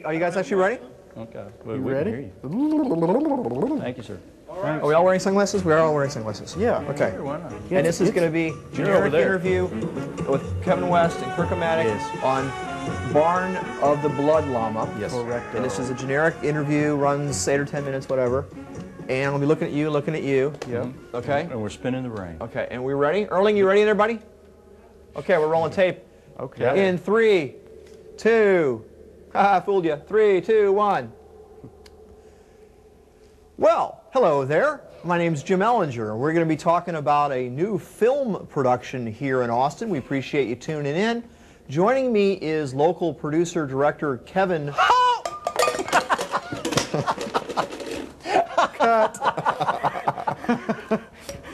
Are you guys actually ready? Okay. You ready? Hear you. Thank you, sir. Are we all wearing sunglasses? We are all wearing sunglasses. Yeah. Okay. Sure, why not? And this is going to be generic there. interview with Kevin West and Kirk Matic on Barn of the Blood Llama. Yes. Correct. And this is a generic interview, runs 8 or 10 minutes, whatever. And I'll be looking at you, Yep. Okay? And we're spinning the ring. Okay, and we ready? Erling, you ready there, buddy? Okay, we're rolling tape. Okay. In 3, 2, haha, fooled you. 3, 2, 1. Well, hello there. My name's Jim Ellinger. We're going to be talking about a new film production here in Austin. We appreciate you tuning in. Joining me is local producer director Kevin. Cut.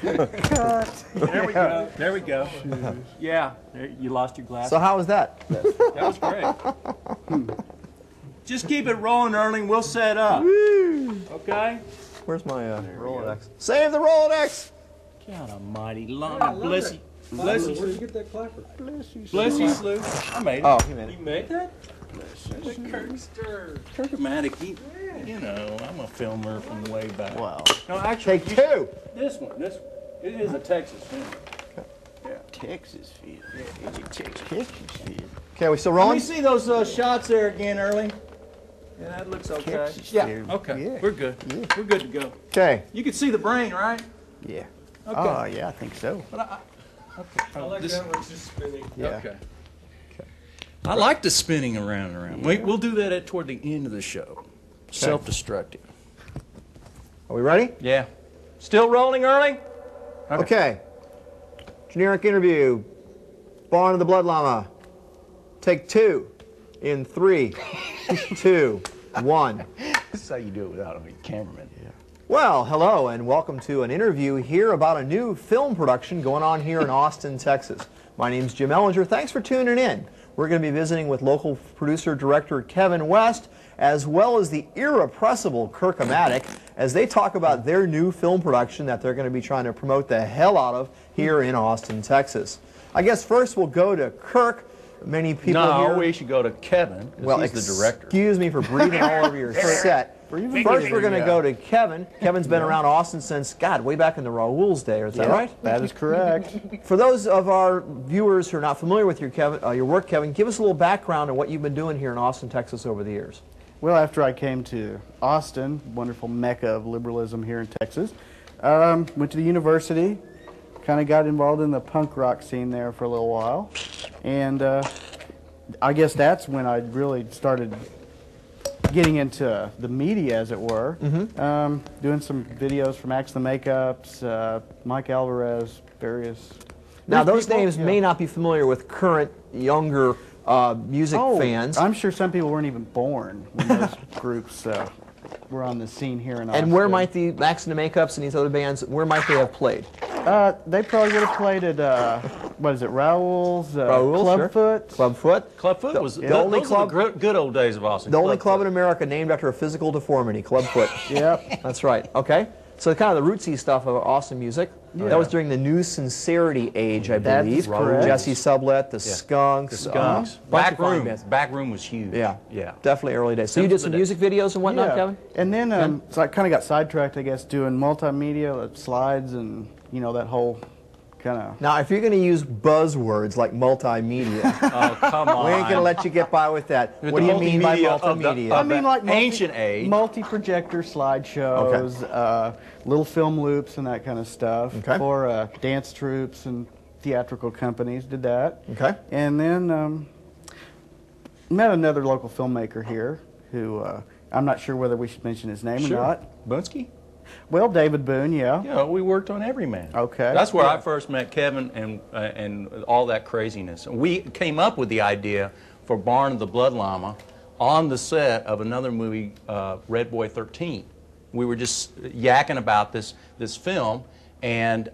There we go. There we go. Yeah. There, you lost your glasses. So how was that? That was great. Just keep it rolling, Erling. We'll set up. Okay? Where's my Rolodex? Save the Rolodex! God almighty, Lama, bless you. Bless you. Where'd you get that clapper? Bless you, Slew. I made it. Oh, he made it. You made that? Bless you. Kirk Matic, you know, I'm a filmer from way back. Wow. No, actually, Take 2! this one. It is a Texas film. Yeah. Texas film. Yeah, it's a Texas film. Okay, are we still Let me rolling? see those shots there again, Erling. Yeah, that looks okay. Texas Yeah. film. Okay, Yeah. we're good. Yeah. We're good to go. Okay. You can see the brain, right? Yeah. Okay. Oh, yeah, I think so. But okay. I like that one's just spinning. Yeah. Okay. I like the spinning around and around. We'll do that toward the end of the show. Self-destructive. Are we ready? Yeah. Still rolling, Erling? Okay. Generic interview. Barn of the Blood Llama. Take 2. In 3, 2, 1. This is how you do it without a cameraman. Yeah. Well, hello and welcome to an interview here about a new film production going on here in Austin, Texas. My name's Jim Ellinger. Thanks for tuning in. We're going to be visiting with local producer-director Kevin West, as well as the irrepressible Kirk Matic, as they talk about their new film production that they're going to be trying to promote the hell out of here in Austin, Texas. I guess first we'll go to Kirk. Many people here. No, we should go to Kevin, because Well, he's the director. excuse me for breathing all over your set. First, we're going to go to Kevin. Kevin's been around Austin since, God, way back in the Raoul's day. Is that right? That is correct. For those of our viewers who are not familiar with your work, Kevin, give us a little background on what you've been doing here in Austin, Texas over the years. Well, after I came to Austin, wonderful mecca of liberalism here in Texas, went to the university, kind of got involved in the punk rock scene there for a little while, and I guess that's when I really started getting into the media, as it were, doing some videos for Max the Makeups, Mike Alvarez, various. Now, those people, names may not be familiar with current, younger music fans. I'm sure some people weren't even born when those groups were on the scene here in Austin. And where might the Max and the Makeups and these other bands, where might they have played? They probably would have played at, what is it, Raoul's, Raoul's, Clubfoot. Clubfoot? Clubfoot was the only club, the good old days of Austin. the only club in America named after a physical deformity, Clubfoot. Yep. That's right. Okay. So kind of the rootsy stuff of Austin music. Yeah. That was during the New Sincerity age, I That's believe. correct. Jesse Sublette, the Skunks. The Skunks. Bunch of fine bands. Back room was huge. Yeah. Yeah. Definitely early days. So you did some music videos and whatnot, Yeah. Kevin? And then, so I kind of got sidetracked, I guess, doing multimedia, like slides and, you know, that whole kind of... Now, if you're going to use buzzwords like multimedia, Oh, come on. we ain't going to let you get by with that. With What do the you mean by multimedia of the- multimedia? I mean, like ancient age. multi-projector slideshows, little film loops and that kind of stuff for dance troupes and theatrical companies. Did that. Okay. And then met another local filmmaker here who I'm not sure whether we should mention his name or not. Bunsky? Well, David Boone, yeah. Yeah, we worked on Everyman. Okay. That's where I first met Kevin and all that craziness. We came up with the idea for Barn of the Blood Llama on the set of another movie, Red Boy 13. We were just yakking about this film, and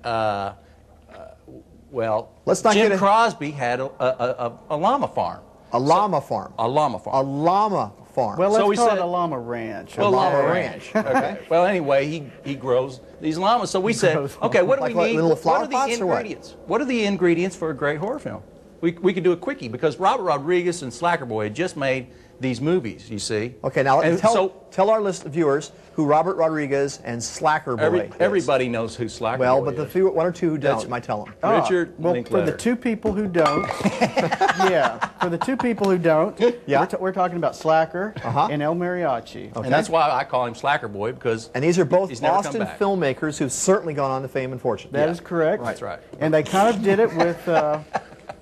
Well, Let's not Jim get Crosby had a llama farm. A llama farm. A llama A farm. llama farm. Well, So let's we call said- it a llama ranch. Well, llama llama ranch. ranch. Okay. Well, anyway, he grows these llamas. So we said, Grows okay, what do Like we what, need? little flower What are pots the or what? ingredients? What are the ingredients for a great horror film? We could do a quickie because Robert Rodriguez and Slacker Boy had just made these movies, you see. Okay, now And tell our viewers who Robert Rodriguez and Slacker Boy is. everybody knows who Slacker Well, Boy but the is. few, one or two who don't That's- might tell them. Richard Well, for the Linklater. two people who don't, for the two people who don't, Yeah. we're talking about Slacker Uh-huh. and El Mariachi. And that's why I call him Slacker Boy, because And these are both he's never come Austin back. filmmakers who've certainly gone on to fame and fortune. That is correct. That's right. And they kind of did it with,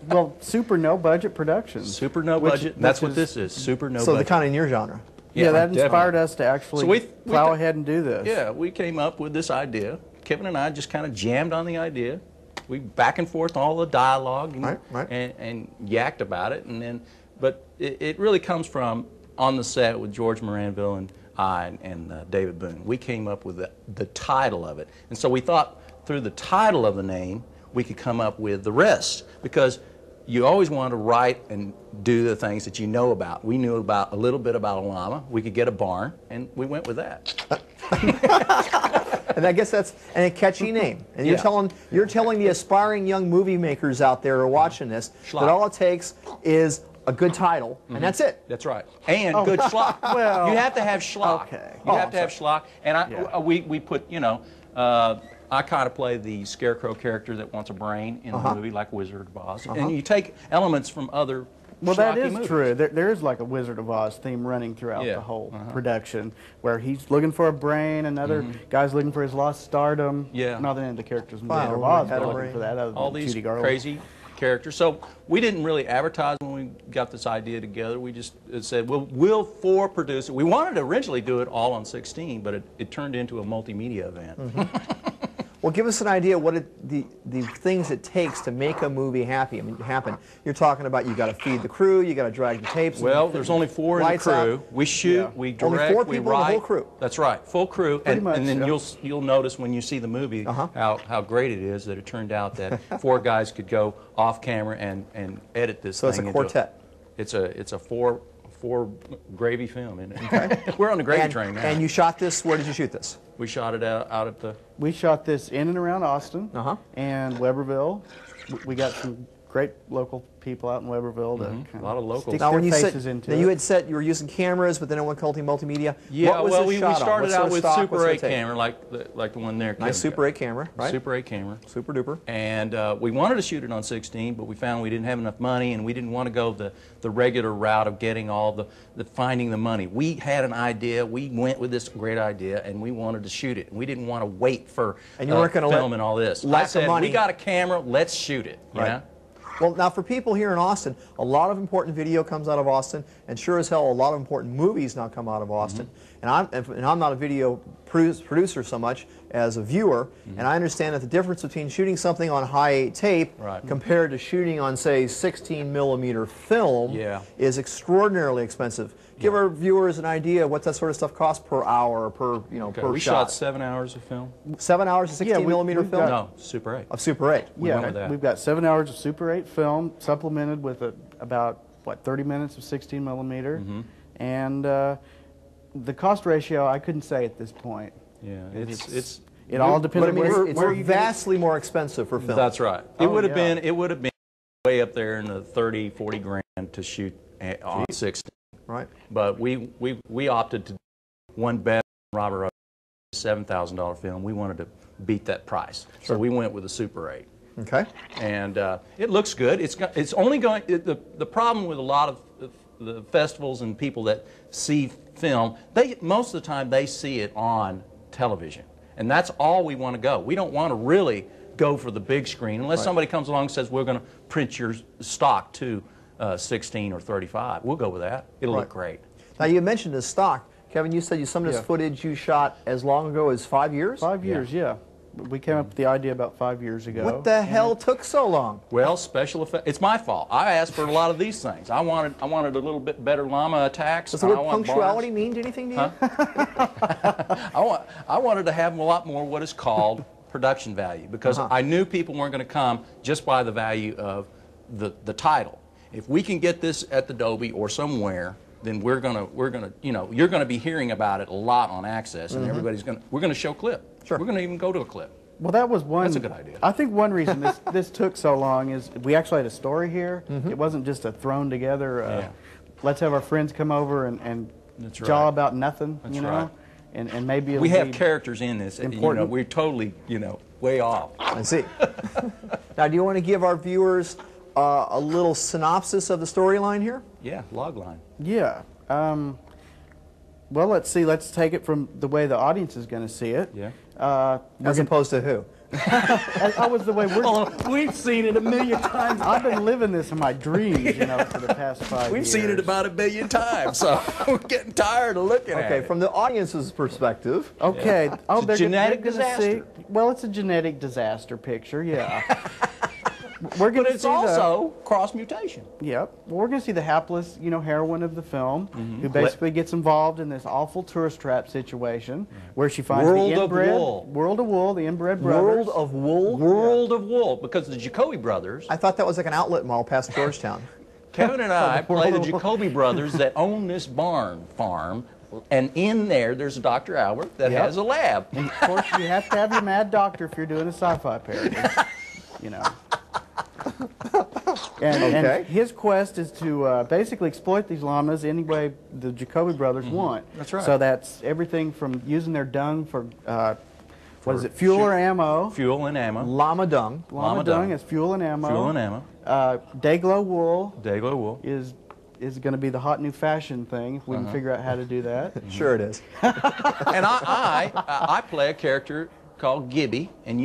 well, super no budget productions. Super no Which- budget. That's which what this is. Super no So budget. the kind in your genre. Yeah, that definitely. inspired us to actually So we plow th- ahead and do this. Yeah, we came up with this idea. Kevin and I just kind of jammed on the idea. We back and forth all the dialogue and, Right. and yacked about it, and then, but it really comes from on the set with George Moranville and I and David Boone. We came up with the title of it, and so we thought through the title of the name we could come up with the rest, because you always want to write and do the things that you know about. We knew about a little bit about a llama. We could get a barn, and we went with that. And I guess that's a catchy name. And you're Yeah. telling the aspiring young movie makers out there who are watching this Schlock. that all it takes is a good title, and that's it. That's right. And good schlock. Well, you have to have schlock. okay. You Oh, have to have schlock. And Yeah. we put, I kind of play the scarecrow character that wants a brain in the movie, like Wizard of Oz. And you take elements from other Well, that schlocky is movies. true. There is like a Wizard of Oz theme running throughout Yeah. the whole production, where he's looking for a brain, another guy's looking for his lost stardom. Yeah. Not that any of the characters in Wow, Wizard of Oz had are a looking brain. for that, other All than these Judy Garland. crazy characters. So we didn't really advertise when we got this idea together. We just said, well, we'll produce it. We wanted to originally do it all on 16, but it turned into a multimedia event. Well, give us an idea what the things it takes to make a movie happen. You're talking about you got to feed the crew, you got to drag the tapes. Well, there's only 4 in the Lights out. crew. We shoot, Yeah. we Only direct, 4 we people in the write. whole crew? That's right, full crew. And much, then yeah. you'll notice when you see the movie how great it is that it turned out that 4 guys could go off camera and edit this So thing. it's a quartet. It's a four gravy film, isn't it? We're on the gravy train now. And you shot this, where did you shoot this? We shot it out at the. We shot this in and around Austin and Weberville. We got some great local people out in Weberville to A lot of locals. stick Now, their when you faces said into now it. you had said you were using cameras, but then it went multimedia. Yeah, what was well, this we shot on? started What sort out of with stock? What Super sort of 8 tape? camera, like the one there. Nice Kevin Super got. 8 camera, right? Super 8 camera. Super duper. And we wanted to shoot it on 16, but we found we didn't have enough money, and we didn't want to go the regular route of getting all the finding the money. We had an idea. We went with this great idea, and we wanted to shoot it. We didn't want to wait for And you weren't gonna film let and all this. lack I of said, money- we got a camera. Let's shoot it. You Right. know? Well, now for people here in Austin, a lot of important video comes out of Austin, and sure as hell, a lot of important movies now come out of Austin. And I'm not a video producer so much as a viewer, and I understand that the difference between shooting something on high-8 tape compared to shooting on, say, 16mm film Yeah. is extraordinarily expensive. Give our viewers an idea of what that sort of stuff costs per hour, per per We shot. shot 7 hours of film. 7 hours of 16mm we've film got- No, Super 8. of Super 8. We Yeah, went with that. we've got 7 hours of Super 8 film, supplemented with about 30 minutes of 16mm, and the cost ratio I couldn't say at this point. Yeah, it's It all depends But I on mean, where, it's where you get it. vastly more expensive for film. That's right. Oh, It would have yeah. been way up there in the 30, 40 grand to shoot on 16. Right. But we opted to do one better than Robert Rodriguez, $7,000 film. We wanted to beat that price, so we went with a Super 8. Okay. And it looks good. It's only going. The problem with a lot of the festivals and people that see film, most of the time they see it on television, and that's all we want to go. We don't want to really go for the big screen unless somebody comes along and says we're going to print your stock to 16 or 35. We'll go with that. It'll look great. Now you mentioned the stock. Kevin, you said some of this footage you shot as long ago as 5 years? 5 years, yeah. We came up with the idea about 5 years ago. What the hell took so long? Well, special effects. It's my fault. I asked for a lot of these things. I wanted a little bit better llama attacks. Does the word I want punctuality barns. mean anything to you? I wanted to have a lot more what is called production value because I knew people weren't going to come just by the value of the title. If we can get this at the Dolby or somewhere, then we're gonna you're gonna be hearing about it a lot on Access, and we're gonna show clip. Sure. We're gonna even go to a clip. Well, that was one. That's a good idea. I think one reason this took so long is we actually had a story here. It wasn't just a thrown together. Let's have our friends come over and That's jaw right. about nothing. That's you know, right. and maybe it'll We have be characters in this. important. We're totally way off. I see. Now, do you want to give our viewers a little synopsis of the storyline here? Yeah, log line. Yeah. Well, let's see. Let's take it from the way the audience is going to see it. Yeah. As opposed to who? I was the way We've seen it a million times. I've been living this in my dreams, for the past 5 years. We've seen it about 1 million times, so we're getting tired of looking at Okay, it. from the audience's perspective. Okay. Yeah. Oh, It's a they're genetic gonna disaster. See, well, it's a genetic disaster picture. Yeah. We're going But to it's see also cross mutation. Yep. Well, we're going to see the hapless, heroine of the film, Mm-hmm. who basically gets involved in this awful tourist trap situation, where she finds World the of inbred Wool. World of Wool, the inbred brothers. World of Wool? World of Wool, because the Jacoby brothers, I thought that was like an outlet mall past Georgetown. Kevin and I play the World of- Jacoby brothers that own this barn farm, and in there's a Dr. Albert that Yep. has a lab. And of course, you have to have your mad doctor if you're doing a sci-fi parody. And Okay. his quest is to basically exploit these llamas any way the Jacoby brothers want. That's right. So that's everything from using their dung for fuel or ammo. Fuel and ammo. Llama dung. Llama dung is fuel and ammo. Fuel and ammo. Dayglow wool Dayglow wool. is going to be the hot new fashion thing if we can figure out how to do that. Sure it is. And I play a character called Gibby, and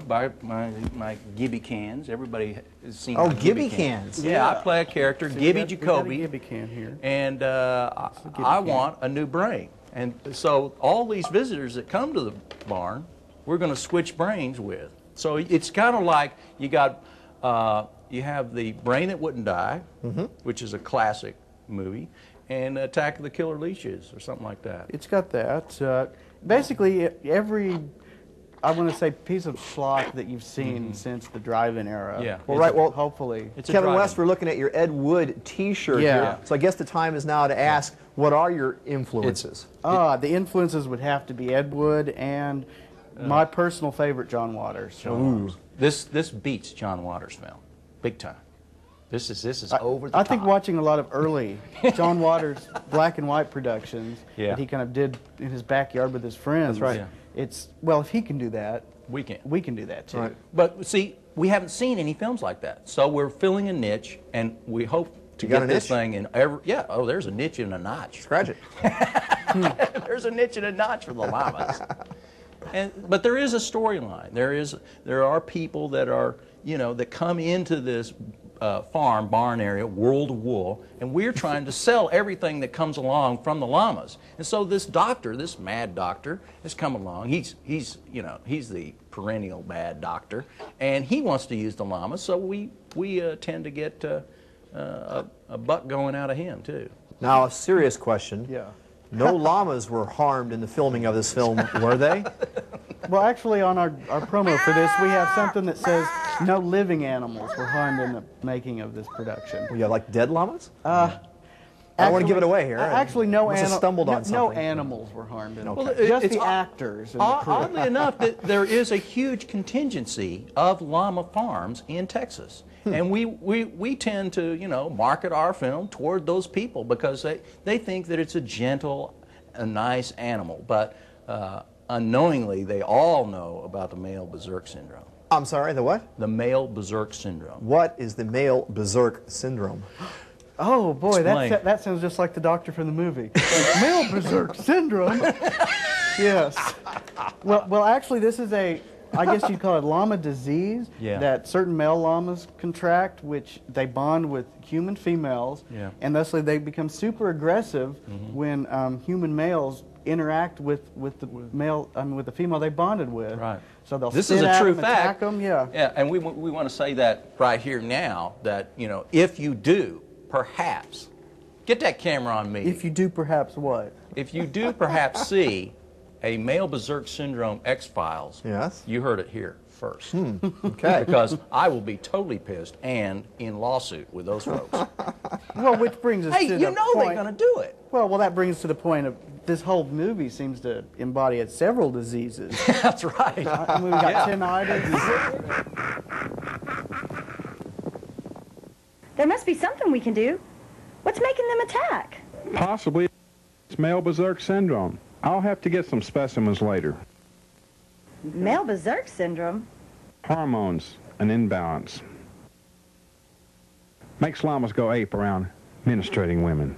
by my Gibby cans. Everybody has seen Oh, my Gibby cans. Yeah, I play a character, So Gibby we got a Jacoby, Gibby can here. and I can. want a new brain. And so all these visitors that come to the barn, we're going to switch brains with. So it's kind of like you have the Brain That Wouldn't Die, which is a classic movie, and Attack of the Killer Leeches or something like that. It's got that. Basically, every, I want to say, piece of schlock that you've seen since the drive-in era. Yeah. Well, right, well, hopefully. It's a Kevin drive-in. West, we're looking at your Ed Wood T-shirt Yeah. here. So I guess the time is now to ask, what are your influences? The influences would have to be Ed Wood and my personal favorite, John Waters. This beats John Waters' film, big time. This is over the I top. think watching a lot of early John Waters black and white productions Yeah. that he kind of did in his backyard with his friends. That's right. Yeah. It's, well, if he can do that, we can. we can do that too. Right. But see, we haven't seen any films like that, so we're filling a niche, and we hope to You got get a this niche? thing in every. Yeah. Oh, there's a niche and a notch. Scratch it. There's a niche and a notch for the llamas. But there is a storyline. There are people that are that come into this barn area, World of Wool, and we're trying to sell everything that comes along from the llamas. And so this doctor, this mad doctor, has come along. He's the perennial bad doctor, and he wants to use the llamas. So we tend to get a buck going out of him too. Now, a serious question. Yeah. No llamas were harmed in the filming of this film, were they? Well, actually, on our promo for this, we have something that says no living animals were harmed in the making of this production. Well, yeah, like dead llamas? I don't want to give it away here. Actually, no, Must have stumbled on no something. animals were harmed in Okay. it. Well, Just it's the odd- actors and the crew. Oddly enough, there is a huge contingency of llama farms in Texas. And we tend to, market our film toward those people because they think that it's a gentle, a nice animal. But unknowingly, they all know about the male berserk syndrome. I'm sorry, the what? The male berserk syndrome. What is the male berserk syndrome? Oh boy, Explain. that sounds just like the doctor from the movie. Male berserk syndrome. Yes. Well, actually, this is I guess you'd call it llama disease Yeah. that certain male llamas contract, which they bond with human females, Yeah. and thusly they become super aggressive when human males interact with the male, with the female they bonded with. Right. So they'll This spit is a at true them, attack fact. them, yeah. Yeah, and we want to say that right here now, that, if you do, perhaps, get that camera on me. If you do perhaps what? If you do perhaps see a male berserk syndrome X-Files, Yes. you heard it here first. Okay. Because I will be totally pissed and in lawsuit with those folks. Well, which brings us Hey, to you the know point. they're going to do it. Well, that brings us to the point of this whole movie seems to embody several diseases. That's right. I mean, we got tinnitus. There must be something we can do. What's making them attack? Possibly it's male berserk syndrome. I'll have to get some specimens later. Male berserk syndrome? Hormones, an imbalance. Makes llamas go ape around menstruating women.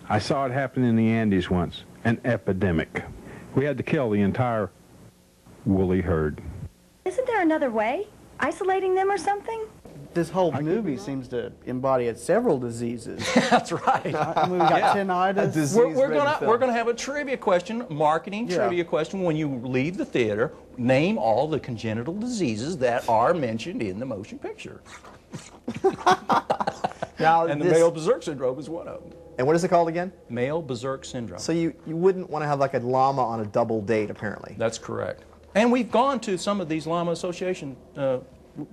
I saw it happen in the Andes once, an epidemic. We had to kill the entire woolly herd. Isn't there another way? Isolating them or something? This whole movie seems to embody several diseases. That's right. I mean, we got tinnitus. We're gonna have a trivia question, marketing trivia question. When you leave the theater, name all the congenital diseases that are mentioned in the motion picture. Now, And the male berserk syndrome is one of them. And what is it called again? Male berserk syndrome. So you wouldn't want to have like a llama on a double date, apparently. That's correct. And we've gone to some of these Lama Association.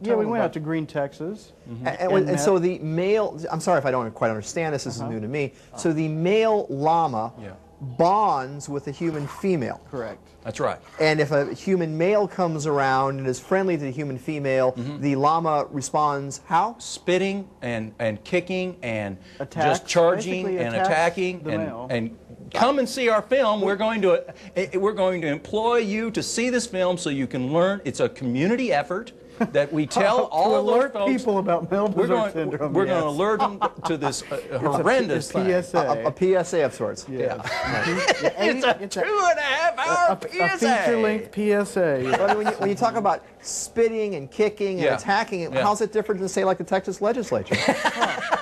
Yeah, we went out to Green, Texas. And so the male, I'm sorry if I don't quite understand this, this is new to me. So the male llama bonds with a human female. Correct. That's right. And if a human male comes around and is friendly to the human female, the llama responds how? Spitting and kicking and Attacks, just charging basically and attacks attacking the male. and come and see our film. We're going to employ you to see this film so you can learn. It's a community effort that we tell all to of those alert folks. people about male berserk syndrome. We're going to alert them to this horrendous thing. It's a A PSA of sorts. Yeah. It's a 2.5-hour a feature-length PSA. But I mean, when you talk about spitting and kicking and Yeah. attacking, Yeah. how's it different than, say, like the Texas legislature?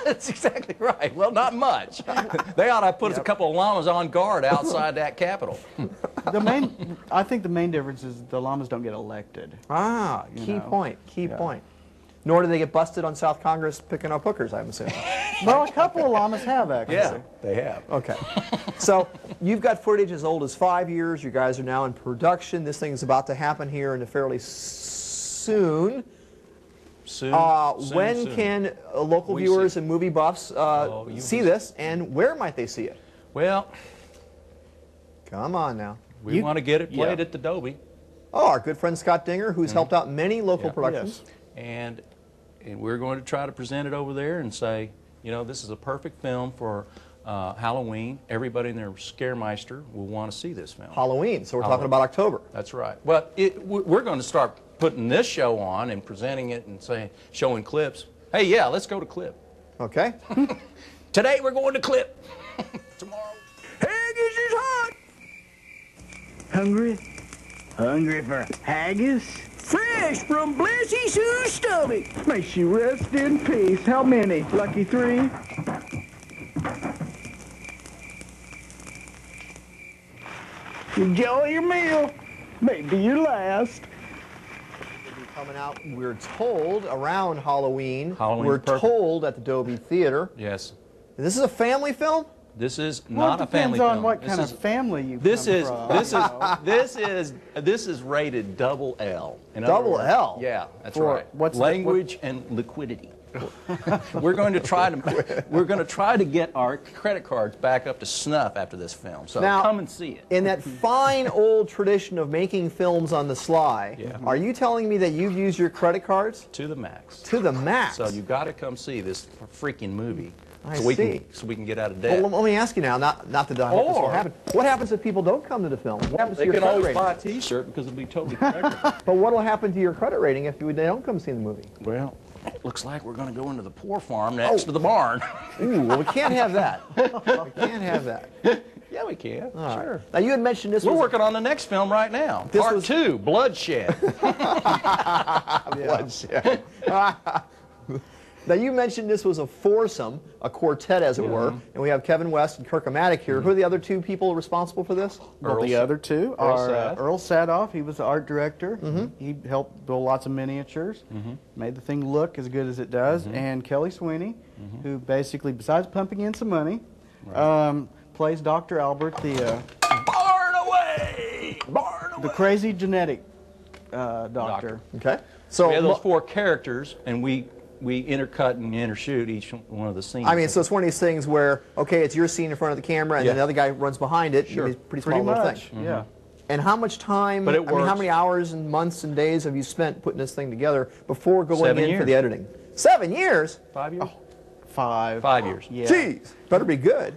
That's exactly right. Well, not much. They ought to put a couple of llamas on guard outside that Capitol. I think the main difference is the llamas don't get elected. Ah, key point. Nor do they get busted on South Congress picking up hookers, I'm assuming. Well, a couple of llamas have actually. Yeah, they have. Okay. So you've got footage as old as 5 years. You guys are now in production. This thing is about to happen here in the fairly soon. When can local viewers and movie buffs see this, and where might they see it? Well, come on now. we want to get it played at the Dobie. Oh, our good friend Scott Dinger, who's helped out many local productions. And we're going to try to present it over there and say, you know, this is a perfect film for Halloween. Everybody in their Scaremeister will want to see this film. Halloween, so we're talking about October. That's right. Well, we're going to start putting this show on and presenting it and showing clips. Hey, yeah, let's go to clip. Okay. Today we're going to clip. Tomorrow. Haggis is hot. Hungry? Hungry for haggis? Fresh from Blissy Sue's stomach. May she rest in peace. How many? Lucky 3? Enjoy your meal. Maybe your last. Coming out, we're told, around Halloween. Halloween, We're perfect. told at the Dobie Theater. Yes. This is a family film? This is Well, not it a family depends on film. what This kind is- of family you This come is from. this is rated double L. In Double other words, L? Yeah, that's For right. what's the- Language and liquidity. we're going to try to get our credit cards back up to snuff after this film. So Now, come and see it. In that fine old tradition of making films on the sly, are you telling me that you've used your credit cards? To the max. To the max. So you've got to come see this freaking movie. I so we see. can get out of debt. Well, let me ask you now, not that I hope this will happen. What happens if people don't come to the film? What happens to They your can credit always rating? buy a T-shirt because it'll be totally correct. But what will happen to your credit rating if they don't come see the movie? Well, it looks like we're going to go into the poor farm next to the barn. Ooh, well, we can't have that. We can't have that. Yeah, we can. All Sure. right. Now, you had mentioned this We're was... working on the next film right now. This Part was- 2, Bloodshed. Bloodshed. Now, you mentioned this was a foursome, a quartet, as it were, and we have Kevin West and Kirk Matic here. Who are the other two people responsible for this? Well, the other two are Earl Sadoff. He was the art director. He helped build lots of miniatures, made the thing look as good as it does. And Kelly Sweeney, who basically, besides pumping in some money, plays Dr. Albert, the Barn away! the crazy genetic doctor. Okay. So we have those 4 characters, and we intercut and intershoot each one of the scenes. I mean, so it's one of these things where, okay, it's your scene in front of the camera, and then the other guy runs behind it. Sure. It's a pretty small little thing. Yeah. And how much time, But it I mean, how works. many hours and months and days have you spent putting this thing together before going 7 in for years. the editing? 7 years? 5 years? 5. 5 years. Yeah. Jeez, better be good.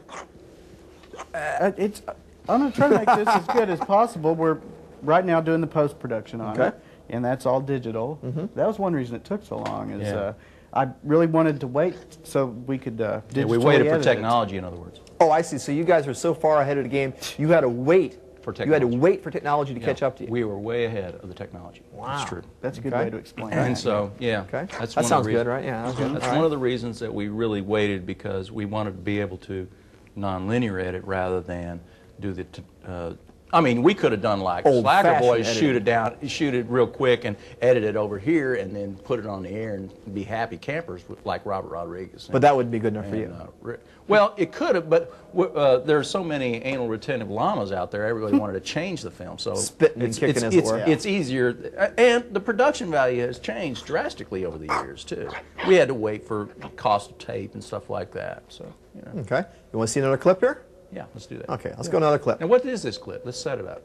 I'm going to try to make this as good as possible. We're right now doing the post-production on Okay. it, and that's all digital. That was one reason it took so long. Is Yeah. I really wanted to wait so we could digitally Yeah, we waited for edit it. technology, in other words. Oh, I see. So you guys are so far ahead of the game, you had to wait. For You had to technology. wait for technology to catch Yeah, up to you. We were way ahead of the technology. Wow. That's true. That's a good Okay. way to explain it. And so, yeah, Okay. that's That one sounds of the good, reasons. right? Yeah, that's good. That's All one right. of the reasons that we really waited, because we wanted to be able to non-linear edit rather than do the. I mean, we could have done like Slacker Old-fashioned Boys, editing. shoot it real quick and edit it over here, and then put it on the air and be happy campers with, like Robert Rodriguez. But that wouldn't be good enough for And, you. well, it could have, but there are so many anal retentive llamas out there. Everybody wanted to change the film, so Spitting and kicking, as it were. it's easier, and the production value has changed drastically over the years too. We had to wait for cost of tape and stuff like that. So, you know, Okay. You want to see another clip here? yeah, let's do that. Okay, let's go another clip. Now, what is this clip? Let's set it up.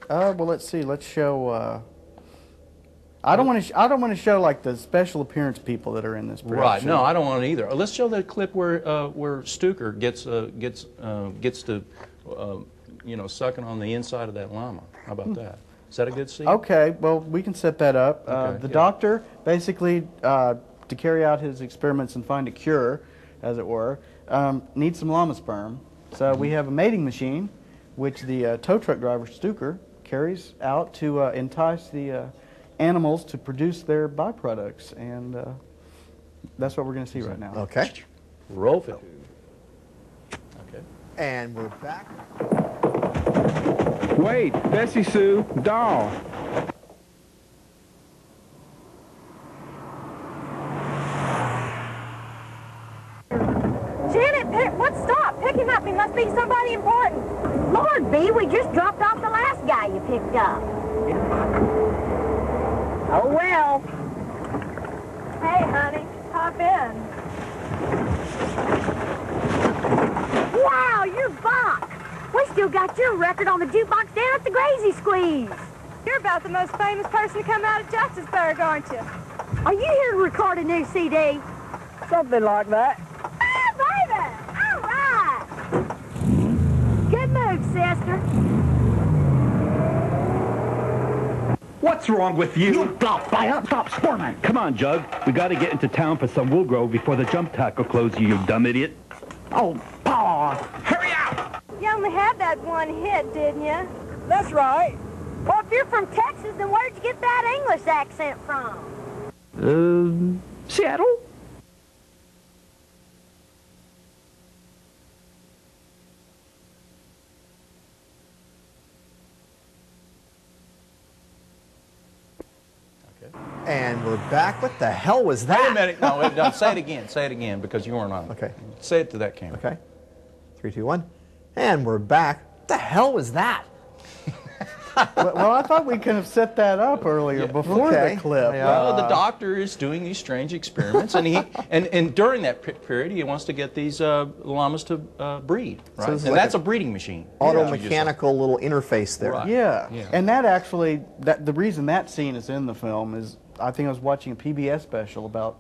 Well, let's see. Let's show. I don't want to. I don't want to show like the special appearance people that are in this production. Right. No, I don't want it either. Let's show that clip where Stuker gets to sucking on the inside of that llama. How about that? Is that a good scene? Okay. Well, we can set that up. Okay, the yeah. doctor, basically, to carry out his experiments and find a cure, as it were, needs some llama sperm. So we have a mating machine, which the tow truck driver Stuker carries out to entice the animals to produce their byproducts, and that's what we're going to see right now. Okay. Roll film. Okay. And we're back. Wait, Bessie Sue, doll. Janet, what? Stop! Pick him up. He must be somebody important. Lord, B, we just dropped off the last guy you picked up. Oh, well. Hey, honey, hop in. Wow, you're Bach. We still got your record on the jukebox down at the Grazy Squeeze. You're about the most famous person to come out of Justiceburg, aren't you? Are you here to record a new CD? Something like that. Ah, baby! All right. Good move, sister. What's wrong with you? You stop squirming. Come on, Jug. We got to get into town for some wool grove before the jump tackle closes, you dumb idiot. Oh, Pa. Hurry up! You only had that one hit, didn't you? That's right. Well, if you're from Texas, then where'd you get that English accent from? Seattle? And we're back. What the hell was that? Wait a minute. No, say it again. Say it again, because you weren't on. Okay. Say it to that camera. Okay. 3, 2, 1. And we're back. What the hell was that? Well, I thought we could have set that up earlier before Okay. the clip. Yeah. Well, the doctor is doing these strange experiments, and and during that period, he wants to get these llamas to breed, right? this is And like that's a breeding machine. Auto-mechanical little interface there. Right. Yeah. Yeah. And that actually, the reason that scene is in the film is, I think I was watching a PBS special about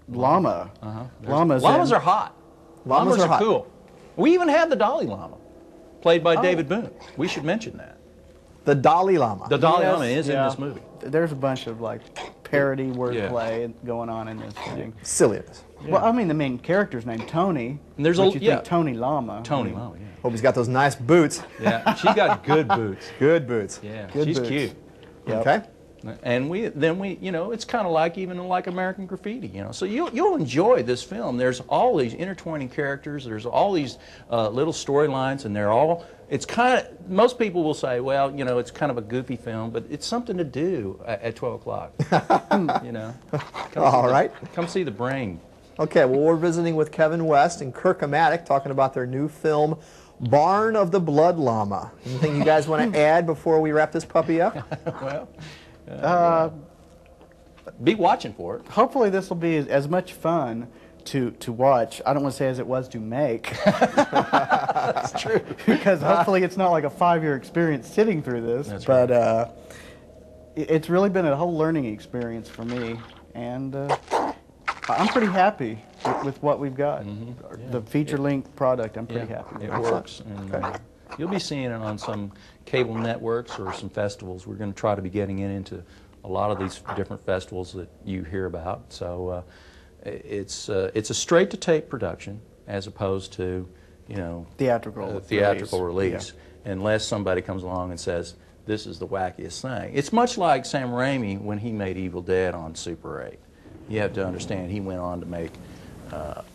llama. Llamas are hot. Llamas are hot. cool. We even have the Dalai Lama, played by David Boone. We should mention that. The Dalai Lama. The Dalai Yes, Lama is yeah. in this movie. There's a bunch of like parody wordplay going on in this thing. Silliness. Well, I mean, the main character's named Tony. And there's but a- you yeah. think Tony Lama. Tony Lama, yeah. Hope he's got those nice boots. Yeah, she's got good boots. Good boots. Yeah, Good she's boots. cute. Yep. Okay. And we, you know, it's kind of like even like American Graffiti, you know. So you'll enjoy this film. There's all these intertwining characters. There's all these little storylines, and they're all. It's kind of. Most people will say, well, you know, it's kind of a goofy film, but it's something to do at 12 o'clock. You know. All right. Come see the brain. Okay, well, we're visiting with Kevin West and Kirk Matic talking about their new film, Barn of the Blood Llama. Anything you guys want to add before we wrap this puppy up? Well, be watching for it. Hopefully this will be as much fun to watch. I don't want to say as it was to make. That's true. Because hopefully it's not like a 5-year experience sitting through this. That's but right. It's really been a whole learning experience for me. And I'm pretty happy with what we've got. Yeah. The feature-length product, I'm pretty happy with. It works. And, you'll be seeing it on some cable networks or some festivals. We're going to try to be getting into a lot of these different festivals that you hear about. So it's a straight-to-tape production as opposed to, you know, theatrical release. Yeah. Unless somebody comes along and says, this is the wackiest thing. It's much like Sam Raimi when he made Evil Dead on Super 8. You have to understand he went on to make,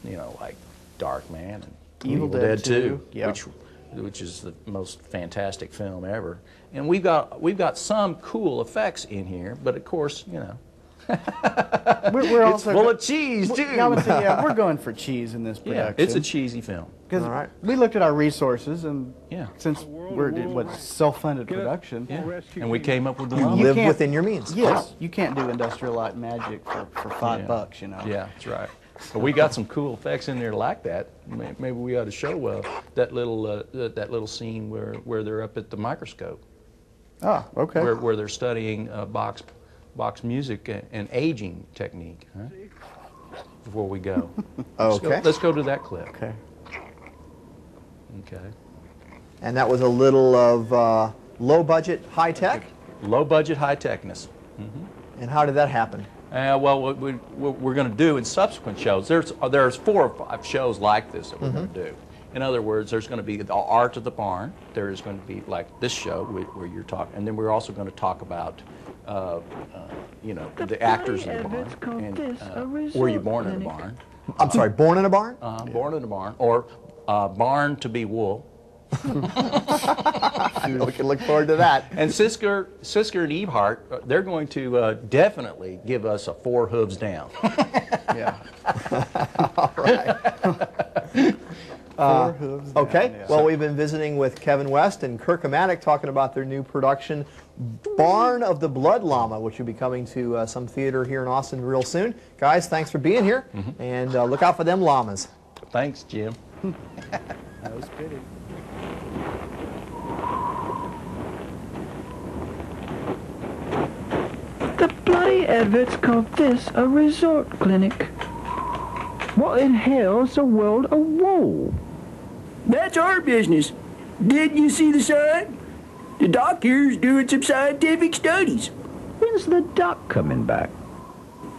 you know, like Darkman and Evil Dead 2, yep. which is the most fantastic film ever. And we've got some cool effects in here, but of course, you know, we're it's full of cheese too. Yeah, we're going for cheese in this production. Yeah, it's a cheesy film. Because we looked at our resources, and since we're self-funded production, and we came up with the you live within your means. Yes, you can't do Industrial Light and Magic for $5, you know. Yeah, that's right. But we got some cool effects in there like that. Maybe we ought to show that little scene where they're up at the microscope. Ah, okay. Where they're studying box music and aging technique. Huh? Before we go. Okay. Let's go to that clip. Okay. Okay. And that was a little of low budget, high tech? Low budget, high techness. Mm-hmm. And how did that happen? Well, what we're going to do in subsequent shows, there's 4 or 5 shows like this that we're going to do. In other words, there's going to be the art of the barn. There is going to be like this show where you're talking, and then we're also going to talk about, you know, the actors in the barn. And, were you born in a barn? I'm sorry, born in a barn? Born in a barn, or barn to be wool. We can look forward to that. And Sisker and Evehart, they're going to definitely give us a 4 hooves down. Yeah. All right. 4 hooves down, okay. yeah. Well, we've been visiting with Kevin West and Kirk Matic talking about their new production, Barn of the Blood Llama, which will be coming to some theater here in Austin real soon. Guys, thanks for being here, and look out for them llamas. Thanks, Jim. That was pity. The bloody adverts call this a resort clinic. What in hell's the world of wool? That's our business. Didn't you see the sign? The doc here's doing some scientific studies. When's the doc coming back?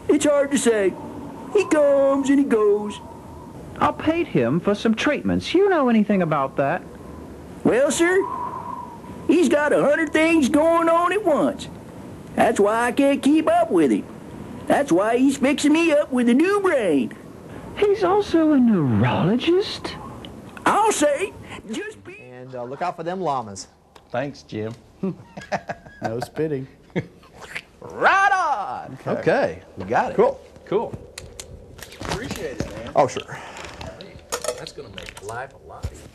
It's hard to say. He comes and he goes. I paid him for some treatments. You know anything about that? Well, sir, he's got 100 things going on at once. That's why I can't keep up with him. That's why he's fixing me up with a new brain. He's also a neurologist? I'll say, just be... And look out for them llamas. Thanks, Jim. No spitting. Right on. Okay, we got it. Cool. Cool. Appreciate it, man. Oh, sure. That's going to make life a lot easier.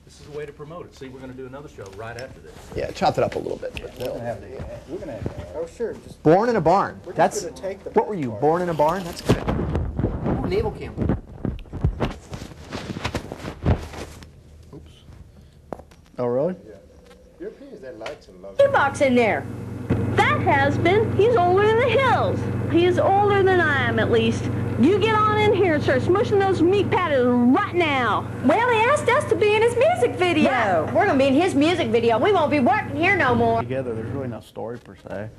This is a way to promote it. See, we're going to do another show right after this. Yeah, chop it up a little bit. But We're going to have Oh, sure. Just born in a barn. just That's gonna take the what were you? Born in a barn? That's good. Ooh, naval camp. Oops. Oh, really? Your box in there. That has-been, he's older than the hills. He is older than I am, at least. You get on in here and start smushing those meat patties right now. Well, he asked us to be in his music video. Yeah, we're going to be in his music video. We won't be working here no more. Together, there's really no story per se.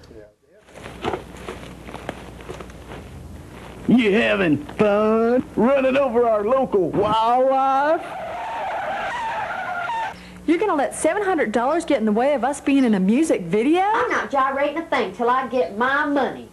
You having fun running over our local wildlife? You're going to let $700 get in the way of us being in a music video? I'm not gyrating a thing till I get my money.